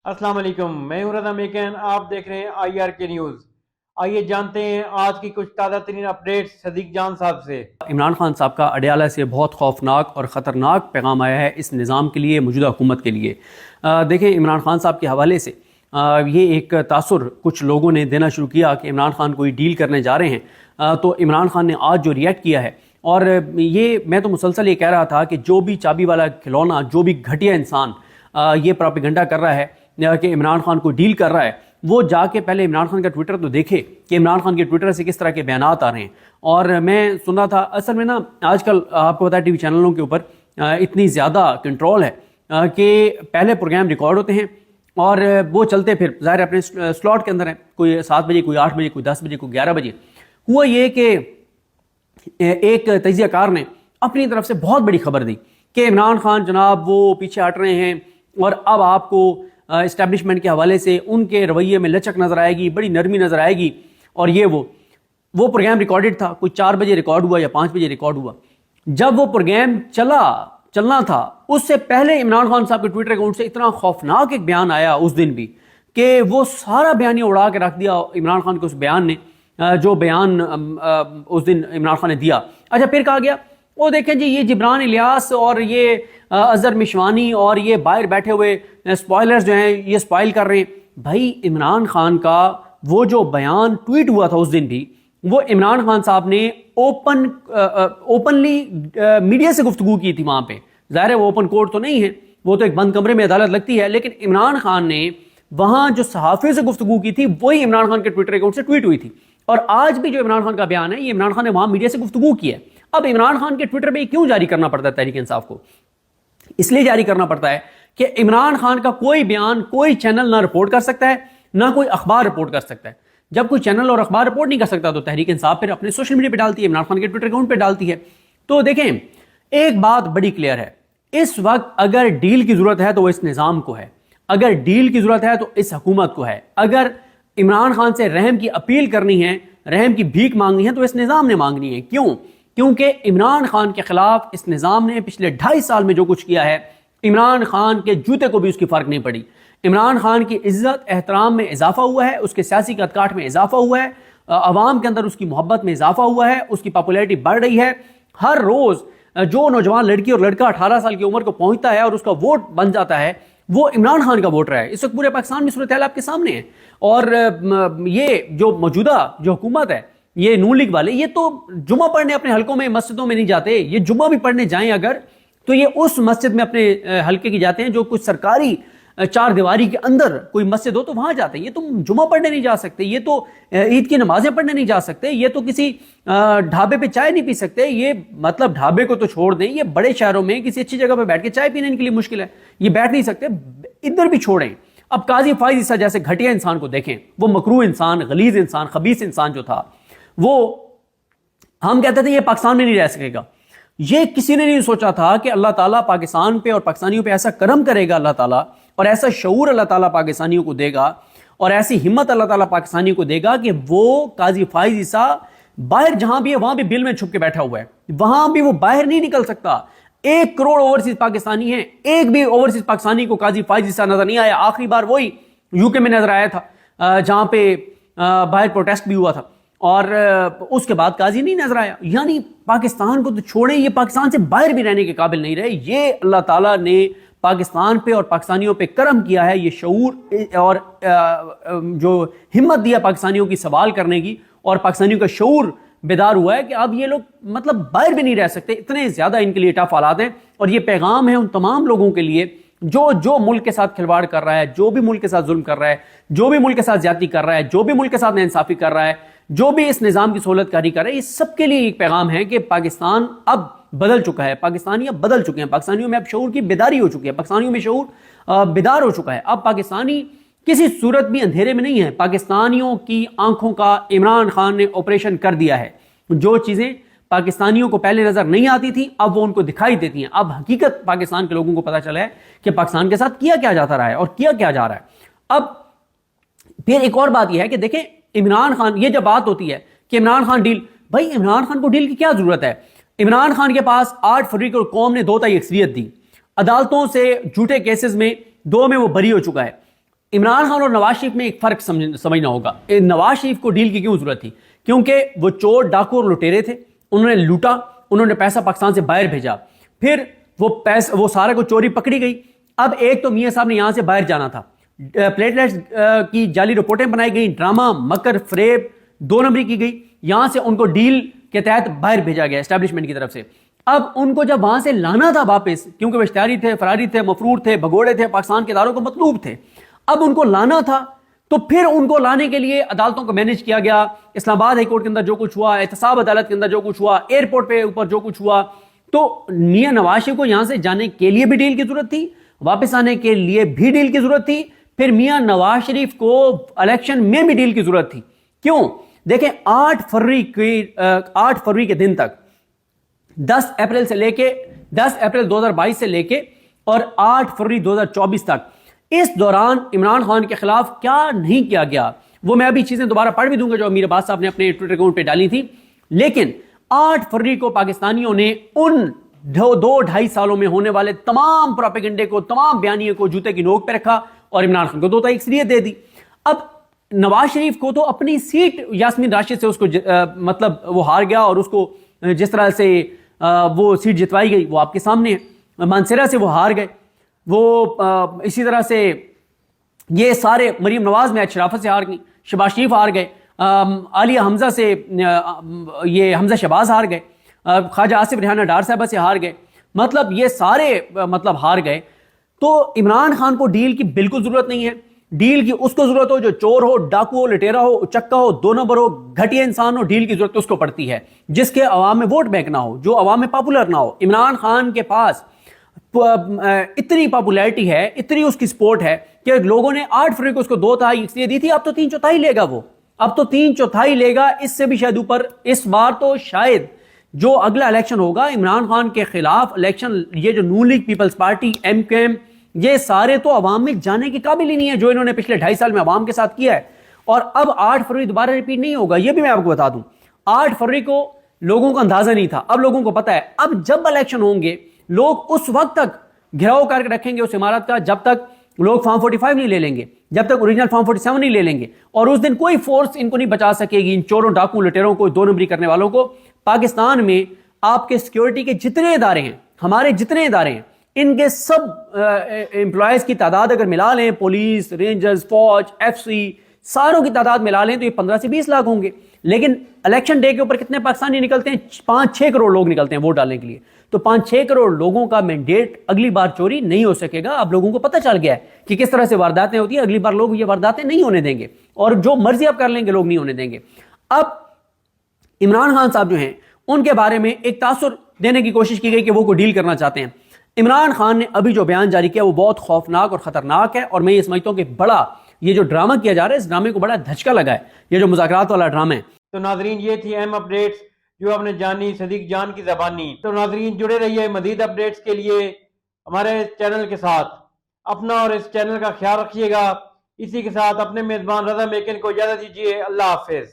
السلام علیکم، میں ہوں رضا میکن، آپ دیکھ رہے ہیں آئی آر کے نیوز۔ آئیے جانتے ہیں آج کی کچھ تازہ ترین اپڈیٹ صدیق جان صاحب سے۔ عمران خان صاحب کا اڈیالہ سے بہت خوفناک اور خطرناک پیغام آیا ہے اس نظام کے لیے، موجودہ حکومت کے لیے۔ دیکھیں، عمران خان صاحب کے حوالے سے یہ ایک تاثر کچھ لوگوں نے دینا شروع کیا کہ عمران خان کوئی ڈیل کرنے جا رہے ہیں، تو عمران خان نے آج جو ریئیکٹ کیا ہے، اور یہ میں تو مسلسل یہ کہہ رہا تھا کہ جو بھی چابی والا کھلونا، جو بھی گھٹیا انسان یہ پروپیگنڈا کر رہا ہے کہ عمران خان کو ڈیل کر رہا ہے، وہ جا کے پہلے عمران خان کا ٹویٹر تو دیکھے کہ عمران خان کے ٹویٹر سے کس طرح کے بیانات آ رہے ہیں۔ اور میں سنا تھا، اصل میں نا آج کل آپ کو پتا ہے ٹی وی چینلوں کے اوپر اتنی زیادہ کنٹرول ہے کہ پہلے پروگرام ریکارڈ ہوتے ہیں اور وہ چلتے پھر ظاہر اپنے سلاٹ کے اندر ہیں، کوئی 7 بجے، کوئی 8 بجے، کوئی 10 بجے، کوئی 11 بجے۔ ہوا یہ کہ ایک تجزیہ کار نے اپنی طرف سے بہت بڑی خبر دی کہ عمران خان جناب وہ پیچھے ہٹ رہے ہیں، اور اب آپ کو اسٹیبلشمنٹ کے حوالے سے ان کے رویے میں لچک نظر آئے گی، بڑی نرمی نظر آئے گی۔ اور یہ وہ پروگرام ریکارڈڈ تھا، کوئی 4 بجے ریکارڈ ہوا یا 5 بجے ریکارڈ ہوا۔ جب وہ پروگرام چلنا تھا، اس سے پہلے عمران خان صاحب کے ٹویٹر اکاؤنٹ سے اتنا خوفناک ایک بیان آیا اس دن بھی کہ وہ سارا بیانیہ اڑا کے رکھ دیا عمران خان کے اس بیان نے، جو بیان اس دن عمران خان نے دیا۔ اچھا، پھر کہا گیا وہ دیکھیں جی، یہ جبران الیاس اور یہ اظہر مشوانی اور یہ باہر بیٹھے ہوئے سپوائلرز جو ہیں یہ سپائل کر رہے ہیں۔ بھائی، عمران خان کا وہ جو بیان ٹویٹ ہوا تھا اس دن بھی، وہ عمران خان صاحب نے اوپنلی میڈیا سے گفتگو کی تھی وہاں پہ۔ ظاہر ہے وہ اوپن کورٹ تو نہیں ہے، وہ تو ایک بند کمرے میں عدالت لگتی ہے، لیکن عمران خان نے وہاں جو صحافیوں سے گفتگو کی تھی وہی عمران خان کے ٹویٹر اکاؤنٹ سے ٹویٹ ہوئی تھی۔ اور آج بھی جو عمران خان کا بیان ہے، یہ عمران خان نے وہاں میڈیا سے گفتگو کی ہے۔ اب عمران خان کے ٹویٹر پہ کیوں جاری کرنا پڑتا ہے تحریک انصاف کو؟ اس لیے جاری کرنا پڑتا ہے کہ عمران خان کا کوئی بیان کوئی چینل نہ رپورٹ کر سکتا ہے، نہ کوئی اخبار رپورٹ کر سکتا ہے۔ جب کوئی چینل اور اخبار رپورٹ نہیں کر سکتا تو تحریک انصاف پھر اپنے سوشل میڈیا پہ ڈالتی ہے، عمران خان کے ٹویٹر اکاؤنٹ پہ ڈالتی ہے۔ تو دیکھیں، ایک بات بڑی کلیئر ہے، اس وقت اگر ڈیل کی ضرورت ہے تو وہ اس نظام کو ہے، اگر ڈیل کی ضرورت ہے تو اس حکومت کو ہے، اگر عمران خان سے رحم کی اپیل کرنی ہے، رحم کی بھیک مانگنی ہے تو اس نظام نے مانگنی ہے۔ کیوں؟ کیونکہ عمران خان کے خلاف اس نظام نے پچھلے 2.5 سال میں جو کچھ کیا ہے، عمران خان کے جوتے کو بھی اس کی فرق نہیں پڑی۔ عمران خان کی عزت احترام میں اضافہ ہوا ہے، اس کے سیاسی قد کاٹ میں اضافہ ہوا ہے، عوام کے اندر اس کی محبت میں اضافہ ہوا ہے، اس کی پاپولیرٹی بڑھ رہی ہے۔ ہر روز جو نوجوان لڑکی اور لڑکا 18 سال کی عمر کو پہنچتا ہے اور اس کا ووٹ بن جاتا ہے، وہ عمران خان کا ووٹر ہے۔ اس وقت پورے پاکستان میں صورتحال آپ کے سامنے ہے۔ اور یہ جو موجودہ جو حکومت ہے، یہ نون لیگ والے، یہ تو جمعہ پڑھنے اپنے حلقوں میں مسجدوں میں نہیں جاتے، یہ جمعہ بھی پڑھنے جائیں اگر تو یہ اس مسجد میں اپنے حلقے کی جاتے ہیں جو کچھ سرکاری 4 دیواری کے اندر کوئی مسجد ہو تو وہاں جاتے ہیں۔ یہ تم جمعہ پڑھنے نہیں جا سکتے، یہ تو عید کی نمازیں پڑھنے نہیں جا سکتے، یہ تو کسی ڈھابے پہ چائے نہیں پی سکتے۔ یہ مطلب ڈھابے کو تو چھوڑ دیں، یہ بڑے شہروں میں کسی اچھی جگہ پہ بیٹھ کے چائے پینے کے لیے مشکل ہے، یہ بیٹھ نہیں سکتے، ادھر بھی چھوڑیں۔ اب قاضی فائز عیسیٰ جیسے گھٹیا انسان کو دیکھیں، وہ مکروہ انسان، غلیظ انسان، خبیث انسان جو تھا، وہ ہم کہتے تھے یہ پاکستان میں نہیں رہ سکے گا۔ یہ کسی نے نہیں سوچا تھا کہ اللہ تعالیٰ پاکستان پہ اور پاکستانیوں پہ ایسا کرم کرے گا اللہ تعالیٰ، اور ایسا شعور اللہ تعالیٰ پاکستانیوں کو دے گا، اور ایسی ہمت اللہ تعالیٰ پاکستانیوں کو دے گا کہ وہ قاضی فائز عیسیٰ باہر جہاں بھی ہے وہاں بھی بل میں چھپ کے بیٹھا ہوا ہے، وہاں بھی وہ باہر نہیں نکل سکتا۔ 1 کروڑ اوورسیز پاکستانی ہیں، ایک بھی اوورسیز پاکستانی کو قاضی فائز عیسیٰ نظر نہیں آیا۔ آخری بار وہی یو کے میں نظر آیا تھا جہاں پہ باہر پروٹیسٹ بھی ہوا تھا، اور اس کے بعد قاضی نہیں نظر آیا۔ یعنی پاکستان کو تو چھوڑیں، یہ پاکستان سے باہر بھی رہنے کے قابل نہیں رہے۔ یہ اللہ تعالیٰ نے پاکستان پہ اور پاکستانیوں پہ کرم کیا ہے، یہ شعور اور جو ہمت دیا پاکستانیوں کی سوال کرنے کی، اور پاکستانیوں کا شعور بیدار ہوا ہے کہ اب یہ لوگ مطلب باہر بھی نہیں رہ سکتے، اتنے زیادہ ان کے لیے ٹف حالات ہیں۔ اور یہ پیغام ہے ان تمام لوگوں کے لیے جو ملک کے ساتھ کھلواڑ کر رہا ہے، جو بھی ملک کے ساتھ ظلم کر رہا ہے، جو بھی ملک کے ساتھ زیادتی کر رہا ہے، جو بھی ملک کے ساتھ ناانصافی کر رہا ہے، جو بھی اس نظام کی سہولت کاری کر رہا ہے، یہ سب کے لیے ایک پیغام ہے کہ پاکستان اب بدل چکا ہے، پاکستانی اب بدل چکے ہیں، پاکستانیوں میں اب شعور کی بیداری ہو چکی ہے، پاکستانیوں میں شعور بیدار ہو چکا ہے۔ اب پاکستانی کسی صورت بھی اندھیرے میں نہیں ہے، پاکستانیوں کی آنکھوں کا عمران خان نے آپریشن کر دیا ہے۔ جو چیزیں پاکستانیوں کو پہلے نظر نہیں آتی تھی اب وہ ان کو دکھائی دیتی ہیں۔ اب حقیقت پاکستان کے لوگوں کو پتہ چلا ہے کہ پاکستان کے ساتھ کیا کیا جاتا رہا ہے اور کیا کیا جا رہا ہے۔ اب پھر ایک اور بات یہ ہے کہ دیکھیں، عمران خان، یہ جب بات ہوتی ہے کہ عمران خان ڈیل، بھائی عمران خان کو ڈیل کی کیا ضرورت ہے؟ عمران خان کے پاس 8 فروری کو قوم نے 2 تائی اکثریت دی، عدالتوں سے جھوٹے کیسز میں 2 میں وہ بری ہو چکا ہے، عمران خان اور نواز شریف میں ایک فرق سمجھنا ہوگا. نواز شریف کو ڈیل کی کیوں ضرورت تھی؟ کیونکہ وہ چور ڈاکو اور لٹیرے تھے, انہوں نے لوٹا, انہوں نے پیسہ پاکستان سے باہر بھیجا, پھر وہ سارا کو چوری پکڑی گئی. اب ایک تو میاں صاحب نے یہاں سے باہر جانا تھا, پلیٹلیٹس کی جعلی رپورٹیں بنائی گئی, ڈرامہ مکر فریب 2 نمبری کی گئی, یہاں سے ان کو ڈیل کے تحت باہر بھیجا گیا اسٹیبلشمنٹ کی طرف سے. اب ان کو جب وہاں سے لانا تھا واپس, کیونکہ وہ اشتہاری تھے, فراری تھے, مفرور تھے, بھگوڑے تھے, پاکستان کے اداروں کو مطلوب تھے, اب ان کو لانا تھا, تو پھر ان کو لانے کے لیے عدالتوں کو مینیج کیا گیا. اسلام آباد ہائی کورٹ کے اندر جو کچھ ہوا, احتساب عدالت کے اندر جو کچھ ہوا, ایئرپورٹ پہ اوپر جو کچھ ہوا, تو میاں نواز شریف کو یہاں سے جانے کے لیے بھی ڈیل کی ضرورت تھی, واپس آنے کے لیے بھی ڈیل کی ضرورت تھی, پھر میاں نواز شریف کو الیکشن میں بھی ڈیل کی ضرورت تھی. کیوں؟ دیکھیں 8 فروری کے دن تک 10 اپریل 2022 سے لے کے اور 8 فروری 2024 تک, اس دوران عمران خان کے خلاف کیا نہیں کیا گیا, وہ میں ابھی چیزیں دوبارہ پڑھ بھی دوں گا جو امیر عباس صاحب نے اپنے ٹویٹر اکاؤنٹ پہ ڈالی تھی. لیکن 8 فروری کو پاکستانیوں نے ان 2-2.5 سالوں میں ہونے والے تمام پروپیگنڈے کو, تمام بیانیے کو جوتے کی نوک پہ رکھا اور عمران خان کو 2 اکثریت دے دی. اب نواز شریف کو تو اپنی سیٹ یاسمین راشد سے اس کو مطلب وہ ہار گیا, اور اس کو جس طرح سے وہ سیٹ جتوائی گئی وہ آپ کے سامنے ہے. مانسیرا سے وہ ہار گئے, وہ اسی طرح سے یہ سارے مریم نواز میں شرافت سے ہار گئی, شہباز شریف ہار گئے, عالیہ حمزہ سے یہ حمزہ شہباز ہار گئے, خواجہ آصف ریحانہ ڈار صاحبہ سے ہار گئے, مطلب یہ سارے مطلب ہار گئے. تو عمران خان کو ڈیل کی بالکل ضرورت نہیں ہے. ڈیل کی اس کو ضرورت ہو جو چور ہو, ڈاکو ہو, لٹیرا ہو, اچکا ہو, 2 نمبر ہو, گھٹیا انسان ہو, ڈیل کی ضرورت اس کو پڑتی ہے جس کے عوام میں ووٹ بینک نہ ہو, جو عوام میں پاپولر نہ ہو. عمران خان کے پاس اتنی پاپولیرٹی ہے, اتنی اس کی سپورٹ ہے کہ لوگوں نے 8 فروری کو اس کو 2/3 اکثریت دی تھی, اب تو 3/4 لے گا, وہ اب تو 3/4 لے گا, اس سے بھی شاید اوپر. اس بار تو شاید جو اگلا الیکشن ہوگا عمران خان کے خلاف الیکشن, یہ جو Noon League Peoples Party, M Q M, یہ سارے تو عوام میں جانے کے قابل ہی نہیں ہے جو انہوں نے پچھلے 2.5 سال میں عوام کے ساتھ کیا ہے. اور اب 8 فروری دوبارہ ریپیٹ نہیں ہوگا, یہ بھی میں آپ کو بتا دوں. 8 فروری کو لوگوں کو اندازہ نہیں تھا, اب لوگوں کو پتا ہے. اب جب الیکشن ہوں گے لوگ اس وقت تک گھیراؤ کر کے رکھیں گے اس عمارت کا جب تک لوگ فارم 45 نہیں لے لیں گے, جب تک اوریجنل فارم 47 نہیں لے لیں گے, اور اس دن کوئی فورس ان کو نہیں بچا سکے گی, ان چوروں ڈاکوں لٹیروں کو, 2 نمبری کرنے والوں کو. پاکستان میں آپ کے سیکیورٹی کے جتنے ادارے ہیں, ہمارے جتنے ادارے ہیں, ان کے سب امپلائیز کی تعداد اگر ملا لیں, پولیس, رینجرز, فوج, ایف سی, ساروں کی تعداد ملا لیں تو یہ 15 سے 20 لاکھ ہوں گے. لیکن الیکشن ڈے کے اوپر کتنے پاکستانی نکلتے ہیں؟ 5-6 کروڑ لوگ نکلتے ہیں ووٹ ڈالنے کے لیے. تو 5-6 کروڑ لوگوں کا مینڈیٹ اگلی بار چوری نہیں ہو سکے گا. اب لوگوں کو پتہ چل گیا ہے کہ کس طرح سے وارداتیں ہوتی ہیں, اگلی بار لوگ یہ وارداتیں نہیں ہونے دیں گے, اور جو مرضی آپ کر لیں گے لوگ نہیں ہونے دیں گے. اب عمران خان صاحب جو ہیں ان کے بارے میں ایک تاثر دینے کی کوشش کی گئی کہ وہ کوئی ڈیل کرنا چاہتے ہیں. عمران خان نے ابھی جو بیان جاری کیا وہ بہت خوفناک اور خطرناک ہے, اور میں یہ سمجھتا ہوں کہ بڑا یہ جو ڈرامہ کیا جا رہا ہے, اس ڈرامے کو بڑا دھچکا لگا ہے, یہ جو مذاکرات والا ڈرامہ ہے. تو ناظرین یہ تھی اہم اپڈیٹس جو آپ نے جانی صدیق جان کی زبانی. تو ناظرین جڑے رہیے مزید اپڈیٹس کے لیے ہمارے چینل کے ساتھ. اپنا اور اس چینل کا خیال رکھیے گا. اسی کے ساتھ اپنے میزبان رضا میکن کو اجازت دیجیے. اللہ حافظ.